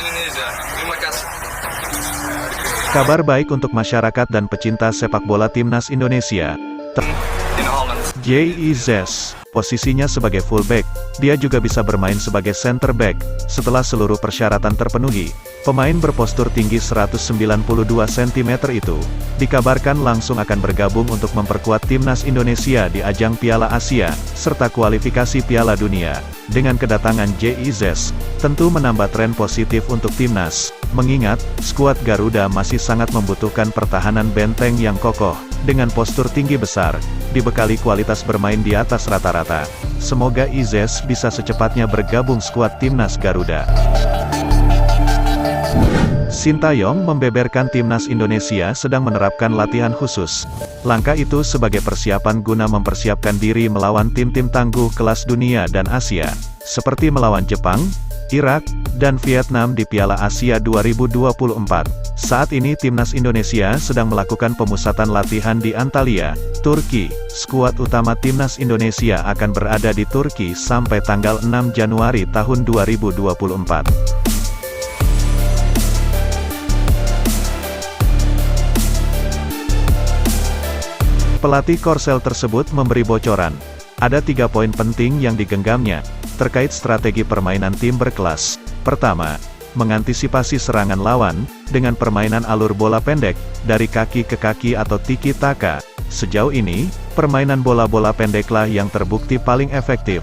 Indonesia. Terima kasih. Kabar baik untuk masyarakat dan pecinta sepak bola timnas Indonesia. In Holland. JIZS, posisinya sebagai fullback, dia juga bisa bermain sebagai center back. Setelah seluruh persyaratan terpenuhi, pemain berpostur tinggi 192 cm itu, dikabarkan langsung akan bergabung untuk memperkuat timnas Indonesia di ajang Piala Asia, serta kualifikasi Piala Dunia. Dengan kedatangan JIZS, tentu menambah tren positif untuk timnas, mengingat, skuad Garuda masih sangat membutuhkan pertahanan benteng yang kokoh, dengan postur tinggi besar, dibekali kualitas bermain di atas rata-rata. Semoga IZS bisa secepatnya bergabung skuad timnas Garuda. Sintayong membeberkan timnas Indonesia sedang menerapkan latihan khusus. Langkah itu sebagai persiapan guna mempersiapkan diri melawan tim-tim tangguh kelas dunia dan Asia, seperti melawan Jepang, Irak, dan Vietnam di Piala Asia 2024. Saat ini timnas Indonesia sedang melakukan pemusatan latihan di Antalya, Turki. Skuad utama timnas Indonesia akan berada di Turki sampai tanggal 6 Januari tahun 2024. Pelatih Korsel tersebut memberi bocoran. Ada 3 poin penting yang digenggamnya, terkait strategi permainan tim berkelas. Pertama, mengantisipasi serangan lawan, dengan permainan alur bola pendek, dari kaki ke kaki atau tiki-taka. Sejauh ini, permainan bola-bola pendeklah yang terbukti paling efektif.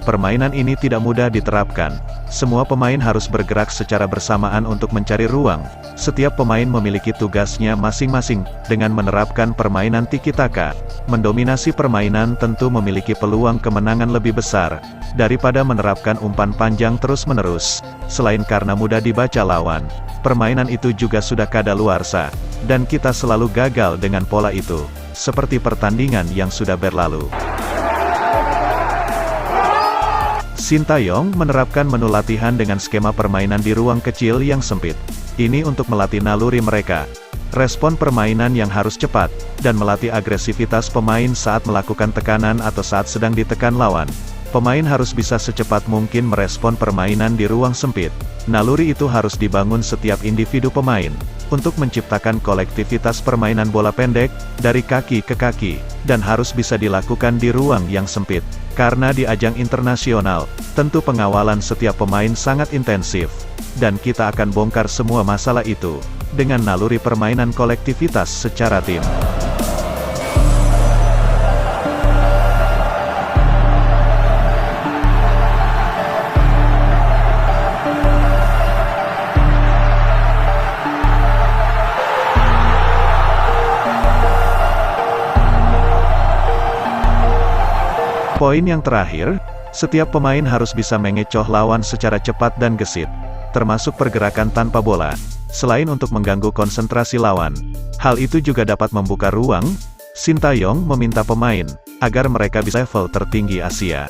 Permainan ini tidak mudah diterapkan. Semua pemain harus bergerak secara bersamaan untuk mencari ruang. Setiap pemain memiliki tugasnya masing-masing. Dengan menerapkan permainan tiki-taka, mendominasi permainan tentu memiliki peluang kemenangan lebih besar, daripada menerapkan umpan panjang terus-menerus. Selain karena mudah dibaca lawan, permainan itu juga sudah kadaluarsa, dan kita selalu gagal dengan pola itu, seperti pertandingan yang sudah berlalu. Sintayong menerapkan menu latihan dengan skema permainan di ruang kecil yang sempit. Ini untuk melatih naluri mereka, respon permainan yang harus cepat, dan melatih agresivitas pemain saat melakukan tekanan atau saat sedang ditekan lawan. Pemain harus bisa secepat mungkin merespon permainan di ruang sempit. Naluri itu harus dibangun setiap individu pemain, untuk menciptakan kolektivitas permainan bola pendek, dari kaki ke kaki, dan harus bisa dilakukan di ruang yang sempit. Karena di ajang internasional, tentu pengawalan setiap pemain sangat intensif. Dan kita akan bongkar semua masalah itu, dengan naluri permainan kolektivitas secara tim. Poin yang terakhir, setiap pemain harus bisa mengecoh lawan secara cepat dan gesit, termasuk pergerakan tanpa bola, selain untuk mengganggu konsentrasi lawan. Hal itu juga dapat membuka ruang. Sintayong meminta pemain, agar mereka bisa level tertinggi Asia.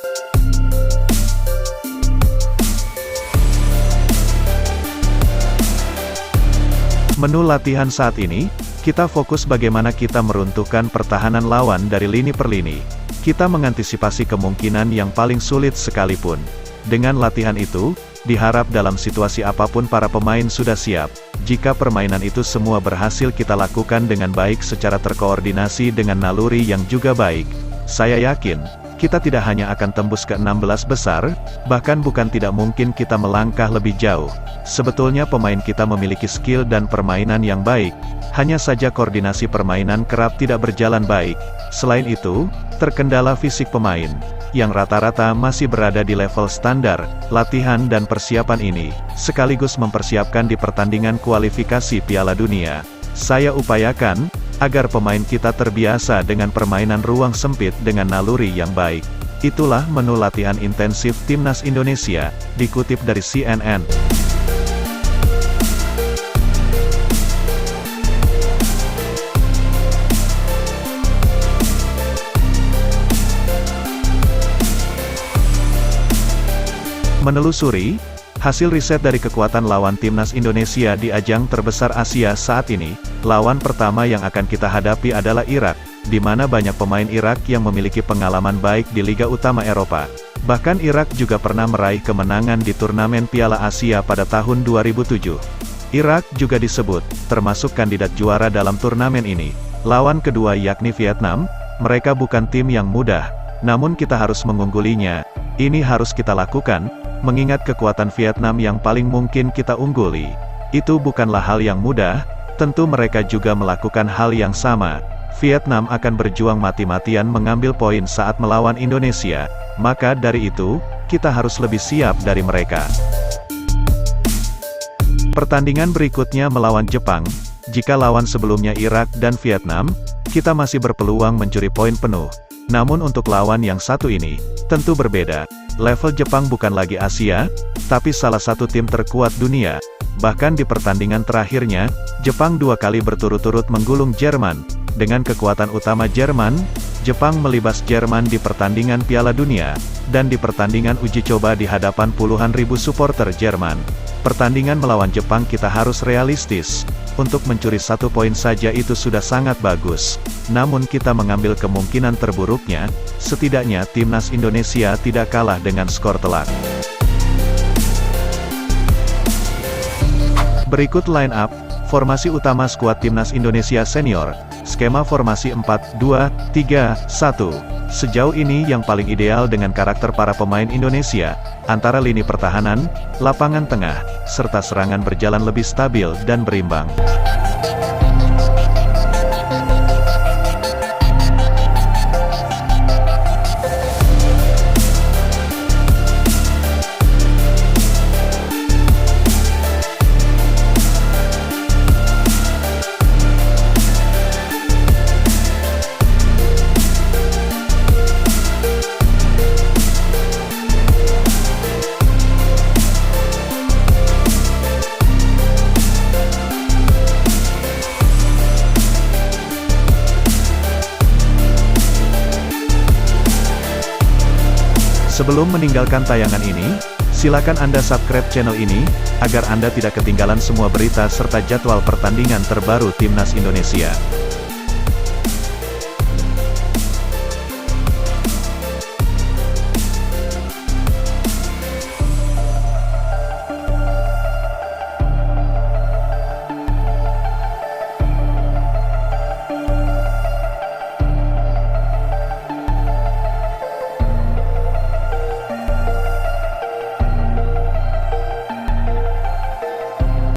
Menu latihan saat ini, kita fokus bagaimana kita meruntuhkan pertahanan lawan dari lini per lini. Kita mengantisipasi kemungkinan yang paling sulit sekalipun. Dengan latihan itu, diharap dalam situasi apapun para pemain sudah siap. Jika permainan itu semua berhasil kita lakukan dengan baik secara terkoordinasi dengan naluri yang juga baik, saya yakin, kita tidak hanya akan tembus ke 16 besar, bahkan bukan tidak mungkin kita melangkah lebih jauh. Sebetulnya pemain kita memiliki skill dan permainan yang baik, hanya saja koordinasi permainan kerap tidak berjalan baik. Selain itu, terkendala fisik pemain, yang rata-rata masih berada di level standar. Latihan dan persiapan ini, sekaligus mempersiapkan di pertandingan kualifikasi Piala Dunia. Saya upayakan, agar pemain kita terbiasa dengan permainan ruang sempit dengan naluri yang baik. Itulah menu latihan intensif Timnas Indonesia, dikutip dari CNN. Menelusuri hasil riset dari kekuatan lawan timnas Indonesia di ajang terbesar Asia saat ini, lawan pertama yang akan kita hadapi adalah Irak, di mana banyak pemain Irak yang memiliki pengalaman baik di Liga Utama Eropa. Bahkan Irak juga pernah meraih kemenangan di turnamen Piala Asia pada tahun 2007. Irak juga disebut, termasuk kandidat juara dalam turnamen ini. Lawan kedua yakni Vietnam, mereka bukan tim yang mudah, namun kita harus mengunggulinya. Ini harus kita lakukan, mengingat kekuatan Vietnam yang paling mungkin kita ungguli. Itu bukanlah hal yang mudah, tentu mereka juga melakukan hal yang sama. Vietnam akan berjuang mati-matian mengambil poin saat melawan Indonesia, maka dari itu, kita harus lebih siap dari mereka. Pertandingan berikutnya melawan Jepang. Jika lawan sebelumnya Irak dan Vietnam, kita masih berpeluang mencuri poin penuh. Namun untuk lawan yang satu ini, tentu berbeda. Level Jepang bukan lagi Asia, tapi salah satu tim terkuat dunia. Bahkan di pertandingan terakhirnya, Jepang 2 kali berturut-turut menggulung Jerman. Dengan kekuatan utama Jerman, Jepang melibas Jerman di pertandingan Piala Dunia, dan di pertandingan uji coba di hadapan puluhan ribu supporter Jerman. Pertandingan melawan Jepang kita harus realistis. Untuk mencuri 1 poin saja itu sudah sangat bagus. Namun kita mengambil kemungkinan terburuknya, setidaknya timnas Indonesia tidak kalah dengan skor telak. Berikut line up, formasi utama skuad timnas Indonesia senior, skema formasi 4-2-3-1. Sejauh ini yang paling ideal dengan karakter para pemain Indonesia, antara lini pertahanan, lapangan tengah, serta serangan berjalan lebih stabil dan berimbang. Sebelum meninggalkan tayangan ini, silakan Anda subscribe channel ini, agar Anda tidak ketinggalan semua berita serta jadwal pertandingan terbaru Timnas Indonesia.